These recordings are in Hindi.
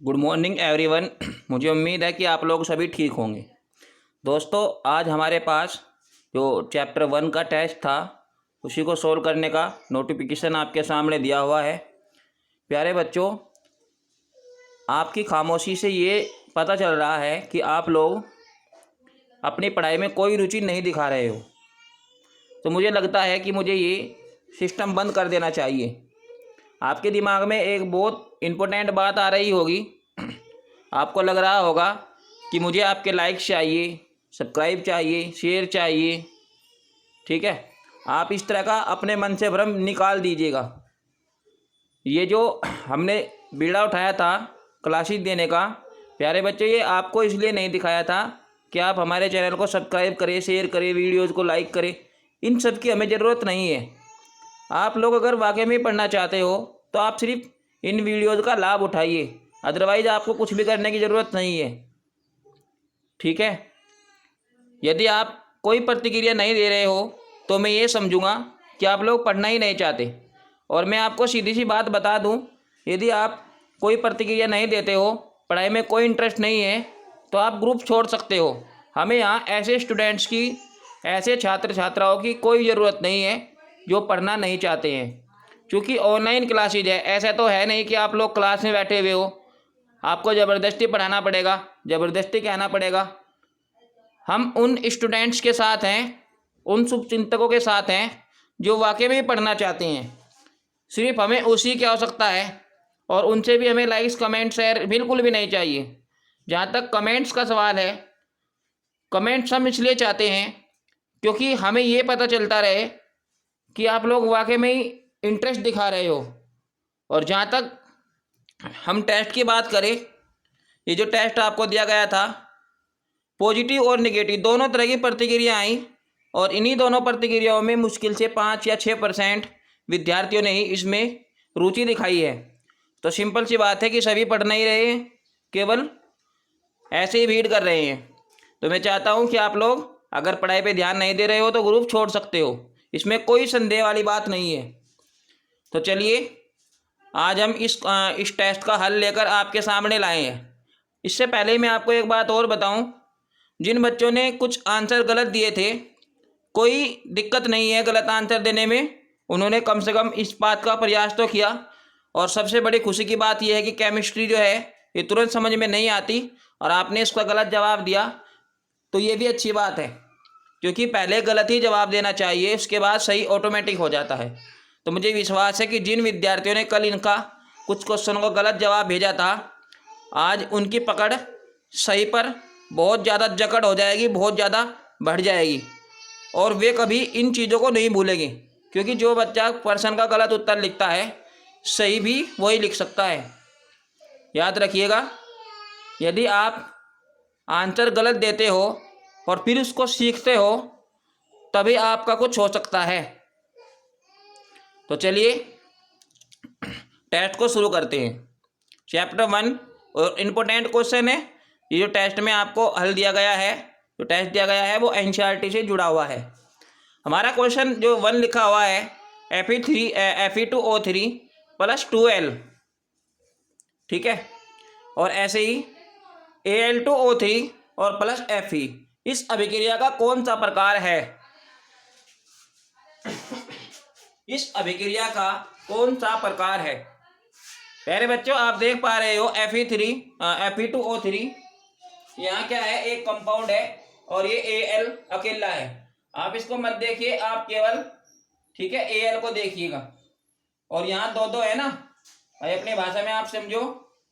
Good morning everyone. मुझे उम्मीद है कि आप लोग सभी ठीक होंगे। दोस्तों, आज हमारे पास जो चैप्टर 1 का टेस्ट था उसी को सोल्व करने का नोटिफिकेशन आपके सामने दिया हुआ है। प्यारे बच्चों, आपकी खामोशी से ये पता चल रहा है कि आप लोग अपनी पढ़ाई में कोई रुचि नहीं दिखा रहे हो। तो मुझे लगता है कि मुझे ये सिस्टम बंद कर देना चाहिए। आपके दिमाग में एक बहुत इम्पोर्टेंट बात आ रही होगी। आपको लग रहा होगा कि मुझे आपके लाइक्स चाहिए, सब्सक्राइब चाहिए, शेयर चाहिए। ठीक है, आप इस तरह का अपने मन से भ्रम निकाल दीजिएगा। ये जो हमने बीड़ा उठाया था क्लासेस देने का, प्यारे बच्चे, ये आपको इसलिए नहीं दिखाया था कि आप हमारे चैनल को सब्सक्राइब करें, शेयर करें, वीडियोज़ को लाइक करें। इन सब की हमें ज़रूरत नहीं है। आप लोग अगर वाकई में पढ़ना चाहते हो तो आप सिर्फ इन वीडियोज़ का लाभ उठाइए, अदरवाइज़ आपको कुछ भी करने की ज़रूरत नहीं है। ठीक है, यदि आप कोई प्रतिक्रिया नहीं दे रहे हो तो मैं ये समझूंगा कि आप लोग पढ़ना ही नहीं चाहते। और मैं आपको सीधी सी बात बता दूं, यदि आप कोई प्रतिक्रिया नहीं देते हो, पढ़ाई में कोई इंटरेस्ट नहीं है, तो आप ग्रुप छोड़ सकते हो। हमें यहाँ ऐसे स्टूडेंट्स की, ऐसे छात्र छात्राओं की कोई ज़रूरत नहीं है जो पढ़ना नहीं चाहते हैं। क्योंकि ऑनलाइन क्लासेज है, ऐसा तो है नहीं कि आप लोग क्लास में बैठे हुए हो, आपको ज़बरदस्ती पढ़ाना पड़ेगा, ज़बरदस्ती कहना पड़ेगा। हम उन स्टूडेंट्स के साथ हैं, उन शुभचिंतकों के साथ हैं जो वाकई में पढ़ना चाहते हैं। सिर्फ हमें उसी की आवश्यकता है, और उनसे भी हमें लाइक्स, कमेंट, शेयर बिल्कुल भी नहीं चाहिए। जहाँ तक कमेंट्स का सवाल है, कमेंट्स हम इसलिए चाहते हैं क्योंकि हमें ये पता चलता रहे कि आप लोग वाकई में ही इंटरेस्ट दिखा रहे हो। और जहाँ तक हम टेस्ट की बात करें, ये जो टेस्ट आपको दिया गया था, पॉजिटिव और नेगेटिव दोनों तरह की प्रतिक्रिया आई, और इन्हीं दोनों प्रतिक्रियाओं में मुश्किल से 5 या 6% विद्यार्थियों ने ही इसमें रुचि दिखाई है। तो सिंपल सी बात है कि सभी पढ़ नहीं रहे हैं, केवल ऐसे ही भीड़ कर रहे हैं। तो मैं चाहता हूं कि आप लोग अगर पढ़ाई पे ध्यान नहीं दे रहे हो तो ग्रुप छोड़ सकते हो, इसमें कोई संदेह वाली बात नहीं है। तो चलिए, आज हम इस टेस्ट का हल लेकर आपके सामने लाए हैं। इससे पहले मैं आपको एक बात और बताऊं, जिन बच्चों ने कुछ आंसर गलत दिए थे, कोई दिक्कत नहीं है गलत आंसर देने में, उन्होंने कम से कम इस बात का प्रयास तो किया। और सबसे बड़ी खुशी की बात यह है कि केमिस्ट्री जो है ये तुरंत समझ में नहीं आती, और आपने इसका गलत जवाब दिया, तो ये भी अच्छी बात है। क्योंकि पहले गलत ही जवाब देना चाहिए, उसके बाद सही ऑटोमेटिक हो जाता है। तो मुझे विश्वास है कि जिन विद्यार्थियों ने कल इनका कुछ क्वेश्चनों का गलत जवाब भेजा था, आज उनकी पकड़ सही पर बहुत ज़्यादा जकड़ हो जाएगी, बहुत ज़्यादा बढ़ जाएगी, और वे कभी इन चीज़ों को नहीं भूलेंगे। क्योंकि जो बच्चा प्रश्न का गलत उत्तर लिखता है, सही भी वही लिख सकता है। याद रखिएगा, यदि आप आंसर गलत देते हो और फिर उसको सीखते हो, तभी आपका कुछ हो सकता है। तो चलिए टेस्ट को शुरू करते हैं। चैप्टर 1 और इम्पोर्टेंट क्वेश्चन है। ये जो टेस्ट में आपको हल दिया गया है, जो टेस्ट दिया गया है वो एनसीईआरटी से जुड़ा हुआ है। हमारा क्वेश्चन जो 1 लिखा हुआ है, Fe2O3 + 2L, ठीक है, और ऐसे ही Al2O3 और +Fe, इस अभिक्रिया का कौन सा प्रकार है? इस अभिक्रिया का कौन सा प्रकार है? प्यारे बच्चों, आप देख पा रहे हो Fe2O3, यहाँ क्या है, एक कंपाउंड है, और ये Al अकेला है। आप इसको मत देखिए, आप केवल, ठीक है, Al को देखिएगा। और यहाँ दो दो है ना, भाई अपनी भाषा में आप समझो,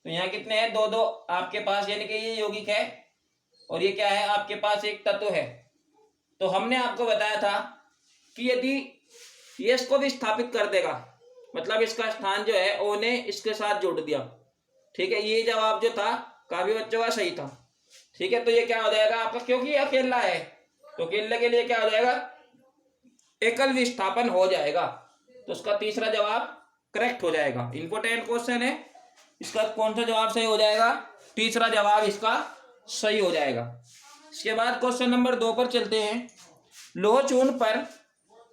तो यहाँ कितने हैं, दो दो आपके पास, यानी कि ये यौगिक है, और ये क्या है, आपके पास एक तत्व है। तो हमने आपको बताया था कि यदि ये इसको भी स्थापित कर देगा, मतलब इसका स्थान जो है O ने इसके साथ जोड़ दिया, ठीक है, ये जवाब जो था काफी बच्चों का सही था। ठीक है, तो ये क्या हो जाएगा आपका, क्योंकि ये अकेला है तो अकेले के लिए क्या हो जाएगा, एकल विस्थापन हो जाएगा। तो उसका तीसरा जवाब करेक्ट हो जाएगा। इंपॉर्टेंट क्वेश्चन है, इसका कौन सा जवाब सही हो जाएगा, तीसरा जवाब इसका सही हो जाएगा। इसके बाद क्वेश्चन नंबर 2 पर चलते हैं। लोह चूर्ण पर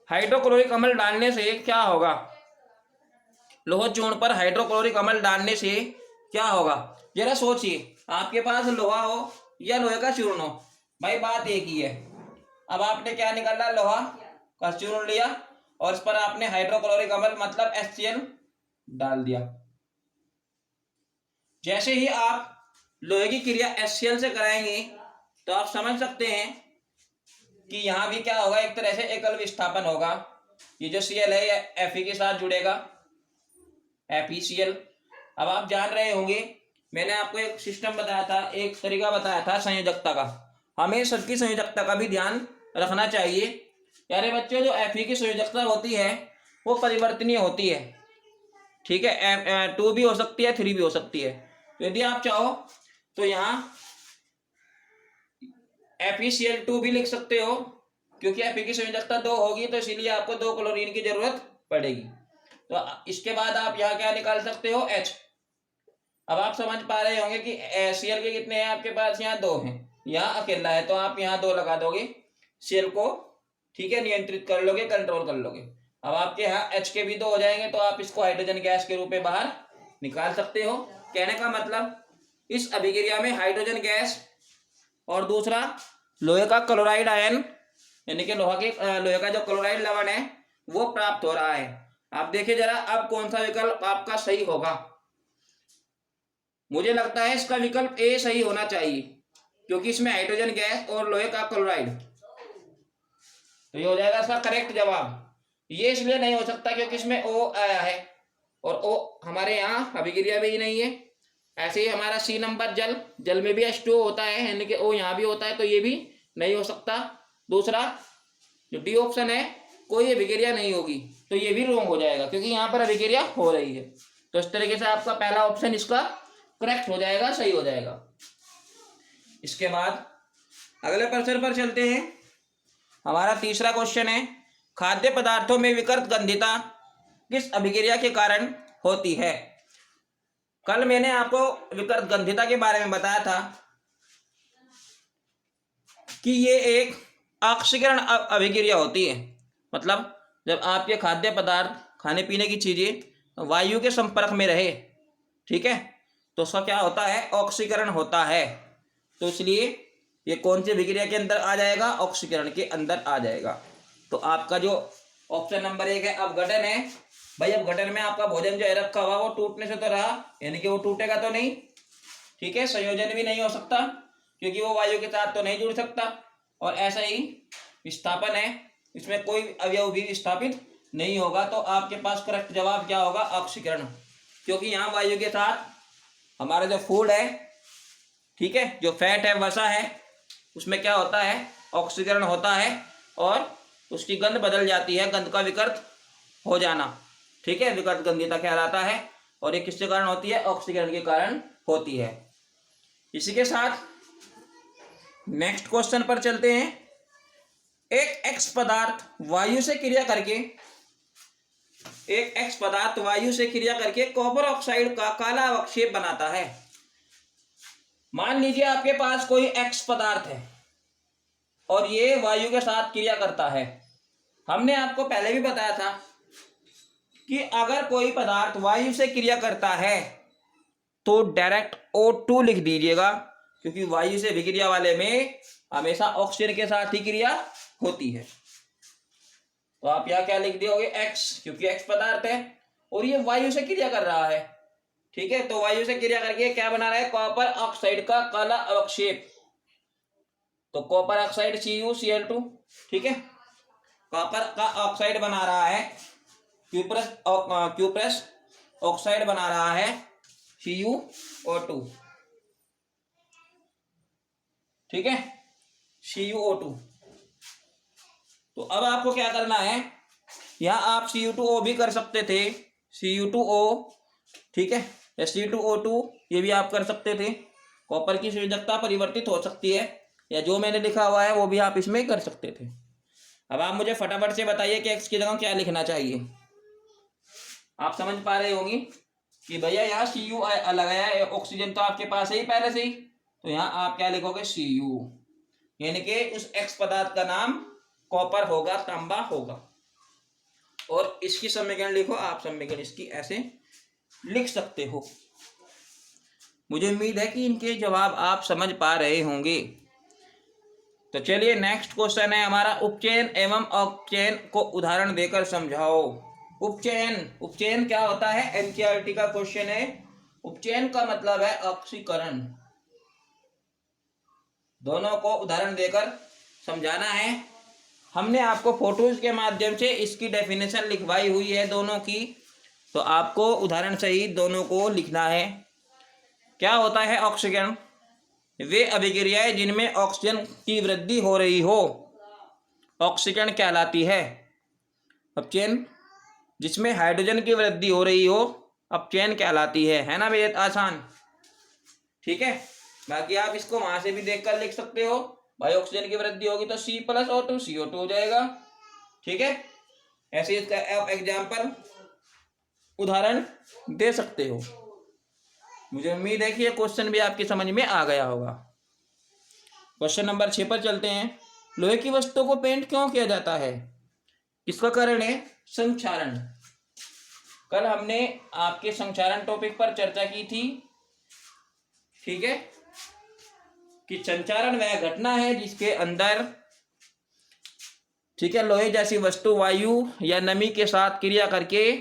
हाइड्रोक्लोरिक अम्ल डालने से क्या होगा? लोह चूर्ण पर हाइड्रोक्लोरिक अम्ल डालने से क्या होगा? जरा सोचिए, आपके पास लोहा हो या लोहे का चूर्ण हो, भाई बात एक ही है। अब आपने क्या निकाला? लोहा का चूर्ण लिया और इस पर आपने हाइड्रोक्लोरिक अम्ल मतलब HCl डाल दिया। जैसे ही आप लोहे की क्रिया HCl से कराएंगे तो आप समझ सकते हैं कि यहां भी क्या होगा, एक तरह से एकल विस्थापन होगा। ये जो Cl है ये Fe के साथ जुड़ेगा, FeCl। अब आप जान रहे होंगे, मैंने आपको एक सिस्टम बताया था, एक तरीका बताया था संयोजकता का। हमें सबकी संयोजकता का भी ध्यान रखना चाहिए। यारे बच्चों, जो Fe की संयोजकता होती है वो परिवर्तनीय होती है, ठीक है। 2 भी हो सकती है, 3 भी हो सकती है। तो यदि आप चाहो तो यहाँ FeCl2 भी लिख सकते हो, क्योंकि Fe की संयोजकता 2 होगी तो इसीलिए आपको 2 क्लोरीन की जरूरत पड़ेगी। तो इसके बाद आप यहाँ क्या निकाल सकते हो? H। अब आप समझ पा रहे होंगे कि Cl के कितने हैं आपके पास? यहाँ 2 हैं, यहाँ अकेला है, तो आप यहाँ 2 लगा दोगे, Cl को ठीक है नियंत्रित कर लोगे, कंट्रोल कर लोगे। अब आपके यहाँ H के भी 2 हो जाएंगे, तो आप इसको हाइड्रोजन गैस के रूप में बाहर निकाल सकते हो। कहने का मतलब, इस अभिक्रिया में हाइड्रोजन गैस और दूसरा लोहे का क्लोराइड आयन, यानी कि लोहे का जो क्लोराइड लवण है वो प्राप्त हो रहा है। आप देखिए जरा, अब कौन सा विकल्प आपका सही होगा? मुझे लगता है इसका विकल्प ए सही होना चाहिए, क्योंकि इसमें हाइड्रोजन गैस और लोहे का क्लोराइड, तो ये हो जाएगा इसका करेक्ट जवाब। ये इसलिए नहीं हो सकता क्योंकि इसमें O आया है, और O हमारे यहाँ अभिक्रिया में ही नहीं है। ऐसे ही हमारा C नंबर जल में भी H2O होता है, यानी कि O यहाँ भी होता है, तो ये भी नहीं हो सकता। दूसरा जो डी ऑप्शन है, कोई अभिक्रिया नहीं होगी, तो ये भी रॉन्ग हो जाएगा, क्योंकि यहाँ पर अभिक्रिया हो रही है। तो इस तरीके से आपका पहला ऑप्शन इसका करेक्ट हो जाएगा, सही हो जाएगा। इसके बाद अगले प्रश्न पर चलते हैं। हमारा तीसरा क्वेश्चन है, खाद्य पदार्थों में विकृत गंधिता किस अभिक्रिया के कारण होती है? कल मैंने आपको विकृत गंधिता के बारे में बताया था कि ये एक ऑक्सीकरण अभिक्रिया होती है। मतलब जब आपके खाद्य पदार्थ, खाने पीने की चीजें वायु के संपर्क में रहे, ठीक है, तो उसका क्या होता है? ऑक्सीकरण होता है। तो इसलिए ये कौन सी अभिक्रिया के अंदर आ जाएगा? ऑक्सीकरण के अंदर आ जाएगा। तो आपका जो ऑप्शन नंबर 1 है अपघटन है। भाई अपघटन में आपका भोजन जो है रखा हुआ वो टूटने से तो रहा, यानी कि वो टूटेगा तो नहीं, ठीक है। संयोजन भी नहीं हो सकता क्योंकि वो वायु के साथ तो नहीं जुड़ सकता। और ऐसा ही विस्थापन है, इसमें कोई अवयव भी विस्थापित नहीं होगा। तो आपके पास करेक्ट जवाब क्या होगा? ऑक्सीकरण, क्योंकि यहाँ वायु के साथ हमारा जो फूड है, ठीक है, जो फैट है, वसा है, उसमें क्या होता है? ऑक्सीकरण होता है और उसकी गंध बदल जाती है, गंध का विकृत हो जाना, ठीक है, विकृत गंधिता कहलाता है। और ये किसके कारण होती है? ऑक्सीकरण के कारण होती है। इसी के साथ नेक्स्ट क्वेश्चन पर चलते हैं। एक एक्स पदार्थ वायु से क्रिया करके कॉपर ऑक्साइड का काला अवक्षेप बनाता है। मान लीजिए आपके पास कोई एक्स पदार्थ है और ये वायु के साथ क्रिया करता है। हमने आपको पहले भी बताया था कि अगर कोई पदार्थ वायु से क्रिया करता है तो डायरेक्ट O2 लिख दीजिएगा, क्योंकि वायु से विक्रिया वाले में हमेशा ऑक्सीजन के साथ ही क्रिया होती है। तो आप यहाँ क्या लिख दियोगे? X, क्योंकि X पदार्थ है और ये वायु से क्रिया कर रहा है, ठीक है। तो वायु से क्रिया करके क्या बना रहा है? कॉपर ऑक्साइड का काला अवक्षेप। तो कॉपर ऑक्साइड CuCl2, ठीक है, कॉपर का ऑक्साइड बना रहा है, क्यूप्रस ऑक्साइड बना रहा है CuO2, ठीक है, CuO2। तो अब आपको क्या करना है? यहां आप Cu2O भी कर सकते थे, Cu2O, ठीक है, या C2O2 ये भी आप कर सकते थे। कॉपर की संयोजकता परिवर्तित हो सकती है, या जो मैंने लिखा हुआ है वो भी आप इसमें कर सकते थे। अब आप मुझे फटाफट से बताइए कि एक्स की जगह क्या लिखना चाहिए। आप समझ पा रहे होंगे कि भैया यहाँ Cu लगाया है, ऑक्सीजन तो आपके पास है ही पहले से ही, तो यहाँ आप क्या लिखोगे? Cu, यानी कि उस एक्स पदार्थ का नाम कॉपर होगा, तांबा होगा। और इसकी समीकरण लिखो, आप समीकरण इसकी ऐसे लिख सकते हो। मुझे उम्मीद है कि इनके जवाब आप समझ पा रहे होंगे। तो चलिए नेक्स्ट क्वेश्चन है हमारा, उपचयन एवं अपचयन को उदाहरण देकर समझाओ। उपचयन, उपचयन क्या होता है? एनसीईआरटी का क्वेश्चन है। उपचयन का मतलब है ऑक्सीकरण। दोनों को उदाहरण देकर समझाना है। हमने आपको फोटोज के माध्यम से इसकी डेफिनेशन लिखवाई हुई है दोनों की, तो आपको उदाहरण सहित दोनों को लिखना है। क्या होता है ऑक्सीकरण? वे अभिक्रियाएं जिनमें ऑक्सीजन की वृद्धि हो रही हो ऑक्सीकरण कहलाती है। अपचयन जिसमें हाइड्रोजन की वृद्धि हो रही हो अपचयन कहलाती है ना बेहद आसान। ठीक है, बाकी आप इसको वहां से भी देखकर लिख सकते हो। भाई ऑक्सीजन की वृद्धि होगी तो C+O2 CO2 हो जाएगा। ठीक है, ऐसे इसका आप एग्जाम्पल उदाहरण दे सकते हो। मुझे उम्मीद है कि ये क्वेश्चन भी आपकी समझ में आ गया होगा। क्वेश्चन नंबर 6 पर चलते हैं। लोहे की वस्तु को पेंट क्यों किया जाता है? इसका कारण है संक्षारण। कल हमने आपके संक्षारण टॉपिक पर चर्चा की थी। ठीक है, कि संक्षारण वह घटना है जिसके अंदर, ठीक है, लोहे जैसी वस्तु वायु या नमी के साथ क्रिया करके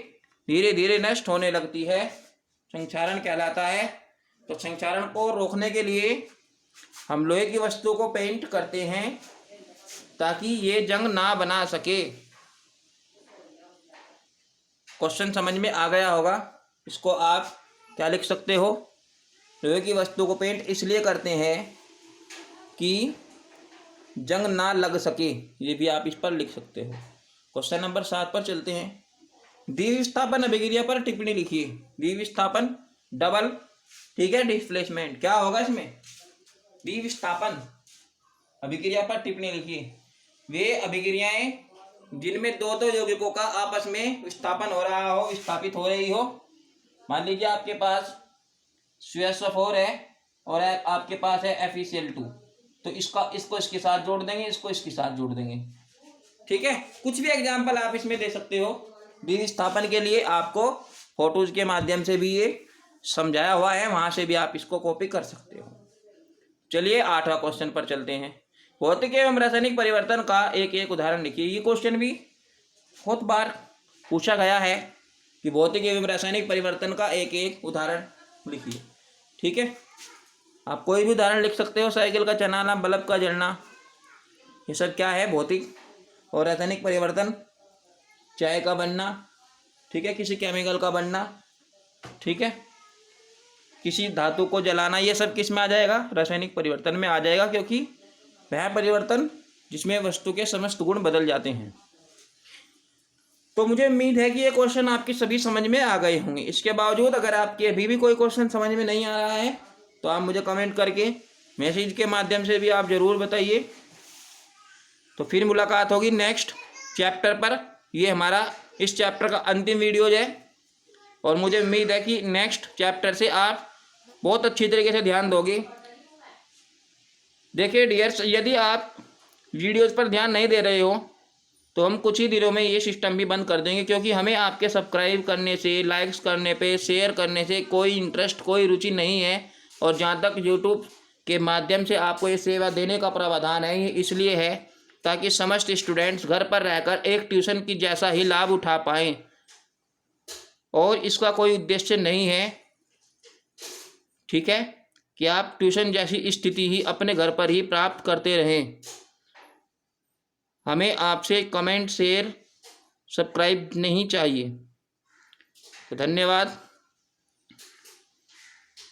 धीरे धीरे नष्ट होने लगती है, संक्षारण कहलाता है। तो संक्षारण को रोकने के लिए हम लोहे की वस्तु को पेंट करते हैं ताकि ये जंग ना बना सके। क्वेश्चन समझ में आ गया होगा। इसको आप क्या लिख सकते हो? लोहे की वस्तु को पेंट इसलिए करते हैं कि जंग ना लग सके, ये भी आप इस पर लिख सकते हो। क्वेश्चन नंबर 7 पर चलते हैं। द्विविस्थापन अभिक्रिया पर टिप्पणी लिखिए। द्विविस्थापन डबल, ठीक है, डिस्प्लेसमेंट क्या होगा इसमें? द्विविस्थापन अभिक्रिया पर टिप्पणी लिखिए। वे अभिक्रियाएं जिनमें दो दो यौगिकों का आपस में विस्थापन हो रहा हो, विस्थापित हो रही हो। मान लीजिए आपके पास CH4 है और आपके पास है FeCl2, तो इसको इसके साथ जोड़ देंगे, इसको इसके साथ जोड़ देंगे। ठीक है, कुछ भी एग्जाम्पल आप इसमें दे सकते हो। द्विविस्थापन के लिए आपको फोटोज के माध्यम से भी ये समझाया हुआ है, वहां से भी आप इसको कॉपी कर सकते हो। चलिए 8वां क्वेश्चन पर चलते हैं। भौतिक एवं रासायनिक परिवर्तन का एक एक उदाहरण लिखिए। ये क्वेश्चन भी बहुत बार पूछा गया है कि भौतिक एवं रासायनिक परिवर्तन का एक एक उदाहरण लिखिए। ठीक है, आप कोई भी उदाहरण लिख सकते हो। साइकिल का चलाना, बल्ब का जलना, ये सब क्या है? भौतिक और रासायनिक परिवर्तन। चाय का बनना, ठीक है, किसी केमिकल का बनना, ठीक है, किसी धातु को जलाना, ये सब किस में आ जाएगा? रासायनिक परिवर्तन में आ जाएगा, क्योंकि वह परिवर्तन जिसमें वस्तु के समस्त गुण बदल जाते हैं। तो मुझे उम्मीद है कि ये क्वेश्चन आपकी सभी समझ में आ गए होंगे। इसके बावजूद अगर आपके अभी भी कोई क्वेश्चन समझ में नहीं आ रहा है तो आप मुझे कमेंट करके, मैसेज के माध्यम से भी आप ज़रूर बताइए। तो फिर मुलाकात होगी नेक्स्ट चैप्टर पर। ये हमारा इस चैप्टर का अंतिम वीडियो है और मुझे उम्मीद है कि नेक्स्ट चैप्टर से आप बहुत अच्छी तरीके से ध्यान दोगे। देखिए डियर्स, यदि आप वीडियोज़ पर ध्यान नहीं दे रहे हो तो हम कुछ ही दिनों में ये सिस्टम भी बंद कर देंगे, क्योंकि हमें आपके सब्सक्राइब करने से, लाइक्स करने पे, शेयर करने से कोई इंटरेस्ट, कोई रुचि नहीं है। और जहाँ तक यूट्यूब के माध्यम से आपको ये सेवा देने का प्रावधान है, ये इसलिए है ताकि समस्त स्टूडेंट्स घर पर रहकर एक ट्यूशन की जैसा ही लाभ उठा पाएँ, और इसका कोई उद्देश्य नहीं है, ठीक है, कि आप ट्यूशन जैसी स्थिति ही अपने घर पर ही प्राप्त करते रहें। हमें आपसे कमेंट, शेयर, सब्सक्राइब नहीं चाहिए। तो धन्यवाद।